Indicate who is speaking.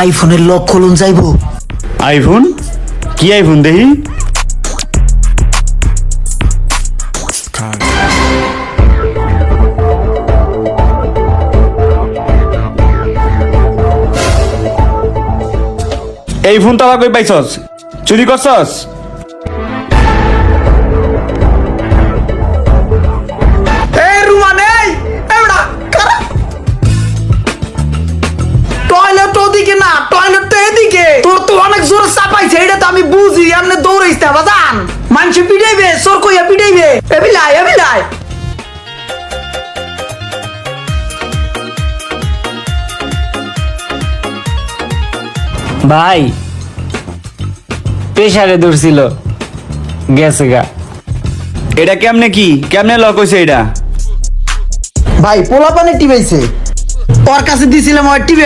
Speaker 1: আইফোনের লক খুলুন যাইবো।
Speaker 2: আইফোন? কি আইফোন দেখি? এই ফোন তারা কই পাইছস? চুরি করছস?
Speaker 1: এই রুমান এই এবড়া কারা টয়লেট ওদিকে না, টয়লেট তো এদিকে। তোর তো অনেক জোরে চাপাইছে, এটা তো আমি বুঝি। এমনি দৌড়াইছ না বাজান, মানুষ পিটাইবে, চোর কইয়া পিটাইবে। এবিলাই এবিলাই
Speaker 3: ভাই প্রেসারে ধরছিল, গেছে গা।
Speaker 2: এটা কেমনে কি? কেমনে লক হইছে এটা?
Speaker 1: ভাই পোলা পানে টিপাইছে, ওর কাছে দিছিলাম ওর টিপে